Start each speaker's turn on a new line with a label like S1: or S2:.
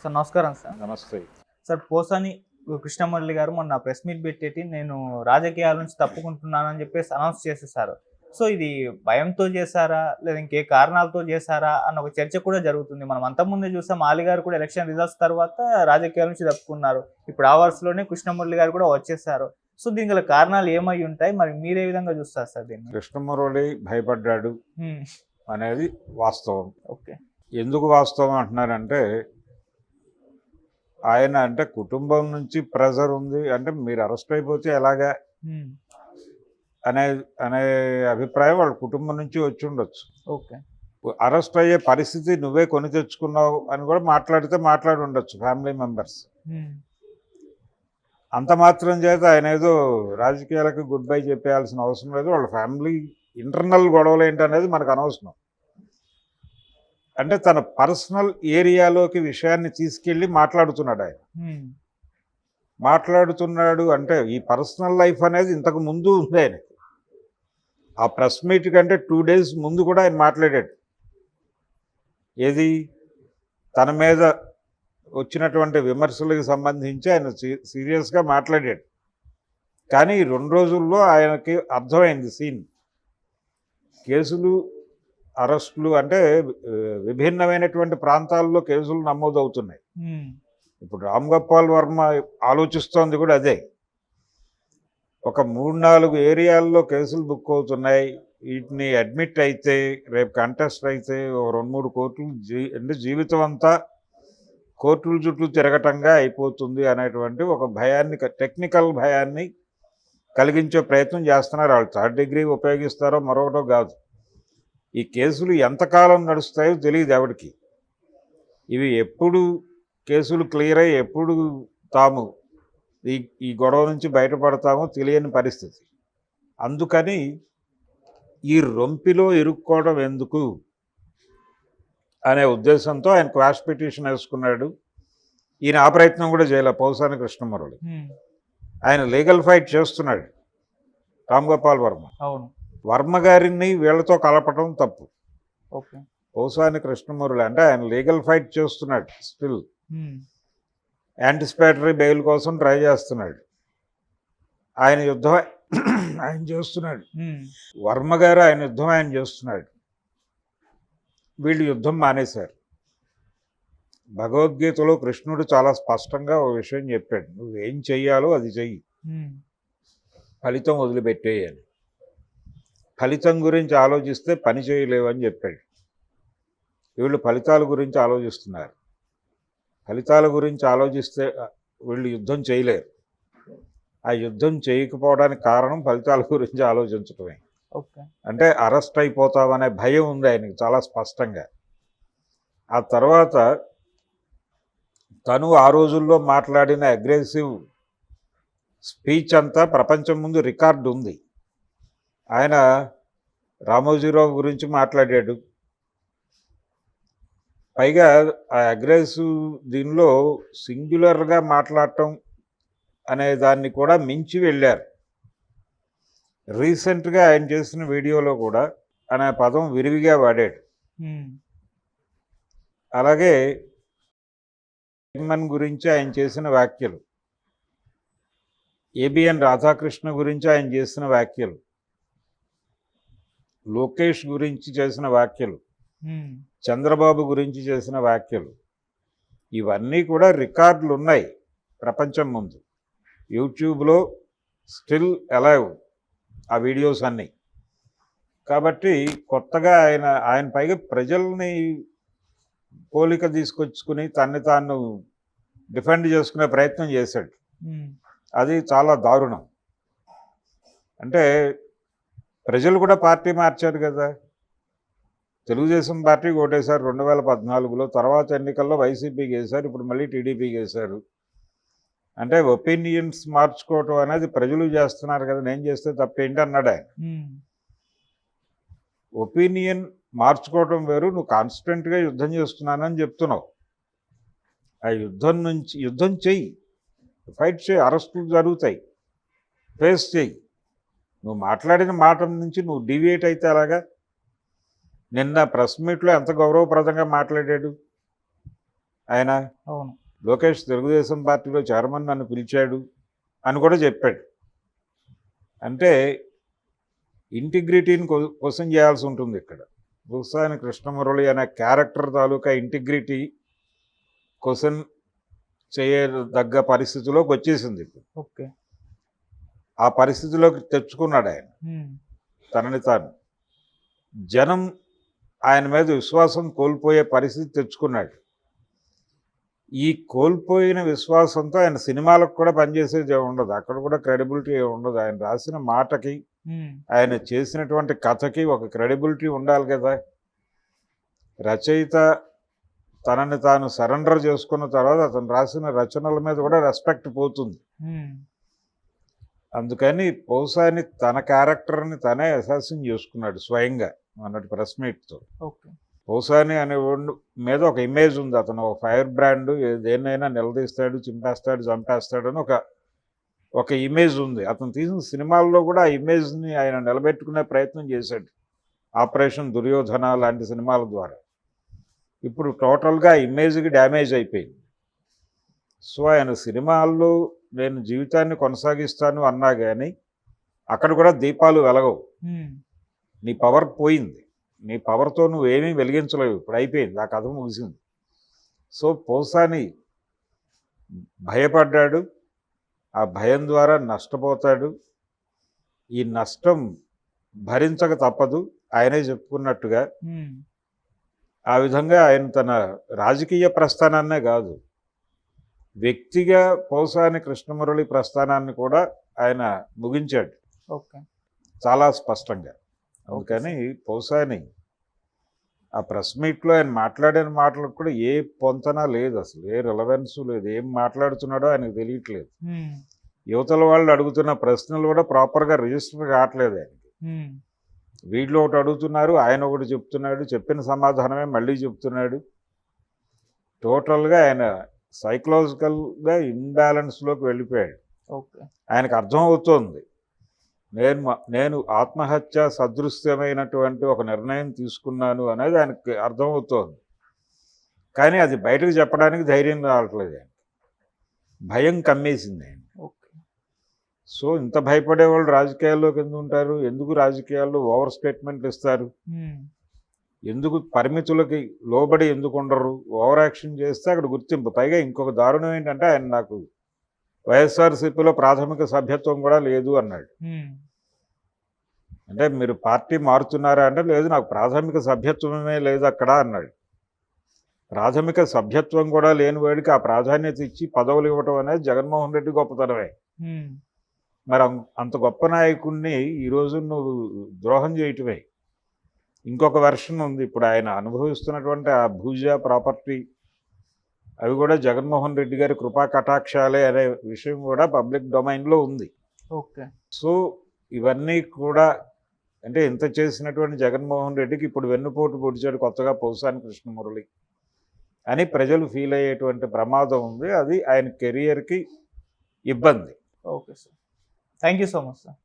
S1: Sir నమస్కారం sir.
S2: నమస్తే.
S1: Sir Posani Krishna Murali గారు మొన్న ప్రెస్ మీట్ పెట్టేటి నేను రాజకీయాల నుంచి తప్పుకుంటున్నానని చెప్పేసి అనౌన్స్ చేసేసారు. సో ఇది భయంతో చేశారా? లేదా ఇంకే కారణాలతో చేశారా? అన్న ఒక చర్చ కూడా జరుగుతుంది. మనం అంతకుముందే చూసాం ఆలి గారు కూడా ఎలక్షన్ రిజల్ట్స్ తర్వాత రాజకీయాల నుంచి తప్పుకున్నారు. ఇప్పుడు ఆ వరుసలోనే కృష్ణమురళి గారు కూడా వచ్చేసారు. సో దీనికి గల కారణాలు ఏమై ఉంటాయి? మరి మీరే విధంగా చూస్తారు సార్ దీన్ని?
S2: కృష్ణమురళి భయపడ్డాడు అనేది వాస్తవం.
S1: ఓకే. ఎందుకు
S2: వాస్తవం అంటున్నారంటే ఆయన అంటే కుటుంబం నుంచి ప్రెజర్ ఉంది అంటే మీరు అరెస్ట్ అయిపోతే ఎలాగా అనే అనే అభిప్రాయం వాళ్ళ కుటుంబం నుంచి వచ్చి ఉండొచ్చు.
S1: ఓకే.
S2: అరెస్ట్ అయ్యే పరిస్థితి నువ్వే కొని తెచ్చుకున్నావు అని కూడా మాట్లాడి ఉండొచ్చు ఫ్యామిలీ మెంబర్స్. అంత మాత్రం చేత ఆయన ఏదో రాజకీయాలకు గుడ్ బై చెప్పేయాల్సిన అవసరం లేదు. వాళ్ళ ఫ్యామిలీ ఇంటర్నల్ గొడవలు ఏంటనేది మనకు అనవసరం. అంటే తన పర్సనల్ ఏరియాలోకి విషయాన్ని తీసుకెళ్ళి మాట్లాడుతున్నాడు ఆయన. మాట్లాడుతున్నాడు అంటే ఈ పర్సనల్ లైఫ్ అనేది ఇంతకు ముందు ఉంది ఆయనకి. ఆ ప్రెస్ మీట్ కంటే 2 days ముందు కూడా ఆయన మాట్లాడాడు. ఏది తన మీద వచ్చినటువంటి విమర్శలకు సంబంధించి ఆయన సీరియస్గా మాట్లాడాడు. కానీ 2 రోజుల్లో ఆయనకి అర్థమైంది సీన్. కేసులు అరెస్టులు అంటే విభిన్నమైనటువంటి ప్రాంతాల్లో కేసులు నమోదవుతున్నాయి. ఇప్పుడు రామ్ గోపాల్ వర్మ ఆలోచిస్తోంది కూడా అదే. ఒక 3-4 ఏరియాల్లో కేసులు బుక్ అవుతున్నాయి. వీటిని అడ్మిట్ అయితే రేపు కంటెస్ట్ అయితే 2-3 కోర్టులు అంటే జీవితం అంతా కోర్టుల చుట్టూ తిరగటంగా అయిపోతుంది అనేటువంటి ఒక భయాన్ని, టెక్నికల్ భయాన్ని కలిగించే ప్రయత్నం చేస్తున్నారు. వాళ్ళు 3rd degree ఉపయోగిస్తారో మరొకటో కాదు. ఈ కేసులు ఎంతకాలం నడుస్తాయో తెలియదు ఎవరికి. ఇవి ఎప్పుడు కేసులు క్లియర్ అయ్యి ఎప్పుడు తాము ఈ గొడవ నుంచి బయటపడతామో తెలియని పరిస్థితి. అందుకని ఈ రొంపిలో ఇరుక్కోవడం ఎందుకు అనే ఉద్దేశంతో ఆయన క్వాష్ పిటిషన్ వేసుకున్నాడు. ఈయన ఆ ప్రయత్నం కూడా చేయలే పోసాని కృష్ణమురళి. ఆయన లీగల్ ఫైట్ చేస్తున్నాడు రామ్ గోపాల్ వర్మ.
S1: అవును.
S2: వర్మ గారిని వీళ్ళతో కలపడం తప్పు.
S1: ఓకే.
S2: పోసాని కృష్ణమురళి అంటే ఆయన లీగల్ ఫైట్ చేస్తున్నాడు. స్టిల్ యాంటిసిపేటరీ బెయిల్ కోసం ట్రై చేస్తున్నాడు. ఆయన యుద్ధం ఆయన చేస్తున్నాడు. వర్మ గారు ఆయన యుద్ధం ఆయన చేస్తున్నాడు. వీళ్ళు యుద్ధం మానేశారు. భగవద్గీతలో కృష్ణుడు చాలా స్పష్టంగా ఒక విషయం చెప్పాడు. నువ్వేం చెయ్యాలో అది చెయ్యి, ఫలితం వదిలిపెట్టేయని. ఫలితం గురించి ఆలోచిస్తే పని చేయలేవని చెప్పాడు. వీళ్ళు ఫలితాల గురించి ఆలోచిస్తున్నారు. ఫలితాల గురించి ఆలోచిస్తే వీళ్ళు యుద్ధం చేయలేరు. ఆ యుద్ధం చేయకపోవడానికి కారణం ఫలితాల గురించి ఆలోచించడమే. అంటే అరెస్ట్ అయిపోతామనే భయం ఉంది ఆయనకి చాలా స్పష్టంగా. ఆ తర్వాత తను ఆ రోజుల్లో మాట్లాడిన అగ్రెసివ్ స్పీచ్ అంతా ప్రపంచం ముందు రికార్డు ఉంది. ఆయన రామోజీరావు గురించి మాట్లాడాడు. పైగా ఆ అగ్రెసివ్ దీనిలో సింగ్యులర్గా మాట్లాడటం అనే దాన్ని కూడా మించి వెళ్ళారు. రీసెంట్గా ఆయన చేసిన వీడియోలో కూడా అనే పదం విరివిగా వాడాడు. అలాగే జగన్మోహన్ గురించి ఆయన చేసిన వ్యాఖ్యలు, ఏబిఎన్ రాధాకృష్ణ గురించి ఆయన చేసిన వ్యాఖ్యలు, లోకేష్ గురించి చేసిన వ్యాఖ్యలు, చంద్రబాబు గురించి చేసిన వ్యాఖ్యలు, ఇవన్నీ కూడా రికార్డులు ఉన్నాయి ప్రపంచం ముందు. యూట్యూబ్లో స్టిల్ అలైవ్ ఆ వీడియోస్ అన్నీ. కాబట్టి కొత్తగా ఆయన పైగా ప్రజల్ని పోలిక తీసుకొచ్చుకుని తన్ని తాను డిఫెండ్ చేసుకునే ప్రయత్నం చేశాడు. అది చాలా దారుణం. అంటే ప్రజలు కూడా పార్టీ మార్చారు కదా. తెలుగుదేశం పార్టీకి ఓటేశారు 2014లో, తర్వాత ఎన్నికల్లో వైసీపీకి వేశారు, ఇప్పుడు మళ్ళీ టీడీపీకి వేశారు. అంటే ఒపీనియన్స్ మార్చుకోవటం అనేది ప్రజలు చేస్తున్నారు కదా, నేను చేస్తే తప్పేంటి అన్నాడు ఆయన. ఒపీనియన్ మార్చుకోవటం వేరు, నువ్వు కాన్స్టెంట్గా యుద్ధం చేస్తున్నానని చెప్తున్నావు. ఆ యుద్ధం చెయ్యి, ఫైట్ చేయి, అరెస్టులు జరుగుతాయి, ఫేస్ చెయ్యి. నువ్వు మాట్లాడిన మాట నుంచి నువ్వు డీవియేట్ అయితే అలాగా. నిన్న ప్రెస్ మీట్లో ఎంత గౌరవప్రదంగా మాట్లాడాడు. ఆయన
S1: అవును.
S2: లోకేష్ తెలుగుదేశం పార్టీలో చైర్మన్ నన్ను పిలిచాడు అని కూడా చెప్పాడు. అంటే ఇంటిగ్రిటీని క్వశ్చన్ చేయాల్సి ఉంటుంది ఇక్కడ. బుల్సాని కృష్ణమురళి అనే క్యారెక్టర్ తాలూకా ఇంటిగ్రిటీ క్వశ్చన్ చేయదగ్గ పరిస్థితిలోకి వచ్చేసింది ఇప్పుడు.
S1: ఓకే.
S2: ఆ పరిస్థితిలోకి తెచ్చుకున్నాడు ఆయన తనని తాను. జనం ఆయన మీద విశ్వాసం కోల్పోయే పరిస్థితి తెచ్చుకున్నాడు. ఈ కోల్పోయిన విశ్వాసంతో ఆయన సినిమాలకు కూడా పనిచేసేది ఉండదు, అక్కడ కూడా క్రెడిబిలిటీ ఉండదు. ఆయన రాసిన మాటకి ఆయన చేసినటువంటి కథకి ఒక క్రెడిబిలిటీ ఉండాలి కదా. రచయిత తనని తాను సరెండర్ చేసుకున్న తర్వాత అతను రాసిన రచనల మీద కూడా రెస్పెక్ట్ పోతుంది. అందుకని పౌసాని తన క్యారెక్టర్ని తనే అసాసిన్ చేసుకున్నాడు స్వయంగా అన్నట్టు ప్రెస్ మీట్తో. పౌసాని అనే మీద ఒక ఇమేజ్ ఉంది, అతను ఒక ఫైర్ బ్రాండ్, దేన్నైనా నిలదీస్తాడు, చింపేస్తాడు, చంపేస్తాడు అని ఒక ఇమేజ్ ఉంది. అతను తీసిన సినిమాల్లో కూడా ఆ ఇమేజ్ని ఆయన నిలబెట్టుకునే ప్రయత్నం చేశాడు, ఆపరేషన్ దుర్యోధన లాంటి సినిమాల ద్వారా. ఇప్పుడు టోటల్గా ఇమేజ్కి డ్యామేజ్ అయిపోయింది. సో ఆయన సినిమాల్లో నేను జీవితాన్ని కొనసాగిస్తాను అన్నా కానీ అక్కడ కూడా దీపాలు వెలగవు. నీ పవర్ పోయింది, నీ పవర్తో నువ్వేమీ వెలిగించలేవు, ఇప్పుడు అయిపోయింది, ఆ కథ ముగిసింది. సో పౌసాని భయపడ్డాడు, ఆ భయం ద్వారా నష్టపోతాడు. ఈ నష్టం భరించక తప్పదు, ఆయనే చెప్పుకున్నట్టుగా. ఆ విధంగా ఆయన తన రాజకీయ ప్రస్థానాన్నే కాదు, వ్యక్తిగా పౌసాని కృష్ణమురళి ప్రస్థానాన్ని కూడా ఆయన ముగించాడు చాలా స్పష్టంగా. అందుకని పౌసాని ఆ ప్రెస్ మీట్లో ఆయన మాట్లాడిన మాటలకు కూడా ఏ పొంతన లేదు, అసలు ఏ రిలవెన్స్ లేదు, ఏం మాట్లాడుతున్నాడో ఆయనకు తెలియట్లేదు. యువతల వాళ్ళు అడుగుతున్న ప్రశ్నలు కూడా ప్రాపర్గా రిజిస్టర్ కావట్లేదు ఆయనకి. వీళ్ళు ఒకటి అడుగుతున్నారు, ఆయన ఒకటి చెప్తున్నాడు, చెప్పిన సమాధానమే మళ్ళీ చెప్తున్నాడు. టోటల్గా ఆయన సైకలాజికల్గా ఇన్బ్యాలెన్స్లోకి వెళ్ళిపోయాడు. ఆయనకు అర్థం అవుతోంది, నేను ఆత్మహత్య సదృశ్యమైనటువంటి ఒక నిర్ణయం తీసుకున్నాను అనేది ఆయనకి అర్థమవుతోంది. కానీ అది బయటకు చెప్పడానికి ధైర్యం రావట్లేదు, ఆయన భయం కమ్మేసింది ఆయన. సో ఇంత భయపడేవాళ్ళు రాజకీయాల్లోకి ఎందుకు ఉంటారు? ఎందుకు రాజకీయాల్లో ఓవర్ స్టేట్మెంట్లు ఇస్తారు? ఎందుకు పరిమితులకి లోబడి ఎందుకు ఉండరు? ఓవర్ యాక్షన్ చేస్తే అక్కడ గుర్తింపు. పైగా ఇంకొక దారుణం ఏంటంటే ఆయన నాకు వైఎస్ఆర్సీపీలో ప్రాథమిక సభ్యత్వం కూడా లేదు అన్నాడు. అంటే మీరు పార్టీ మారుతున్నారా అంటే లేదు, నాకు ప్రాథమిక సభ్యత్వమే లేదు అక్కడ అన్నాడు. ప్రాథమిక సభ్యత్వం కూడా లేని వాడికి ఆ ప్రాధాన్యత ఇచ్చి పదవులు ఇవ్వటం అనేది జగన్మోహన్ రెడ్డి గొప్పతనమే. మరి అంత గొప్ప నాయకుడిని ఈరోజు నువ్వు ద్రోహం చేయటమే. ఇంకొక వెర్షన్ ఉంది, ఇప్పుడు ఆయన అనుభవిస్తున్నటువంటి ఆ భూజ ప్రాపర్టీ అవి కూడా జగన్మోహన్ రెడ్డి గారి కృపా కటాక్షాలే అనే విషయం కూడా పబ్లిక్ డొమైన్లో ఉంది. సో ఇవన్నీ కూడా అంటే ఇంత చేసినటువంటి జగన్మోహన్ రెడ్డికి ఇప్పుడు వెన్నుపోటు పొడిచాడు కొత్తగా పౌసాని కృష్ణమురళి అని ప్రజలు ఫీల్ అయ్యేటువంటి ప్రమాదం ఉంది. అది ఆయన కెరియర్కి ఇబ్బంది.
S1: Okay sir, thank you so much sir.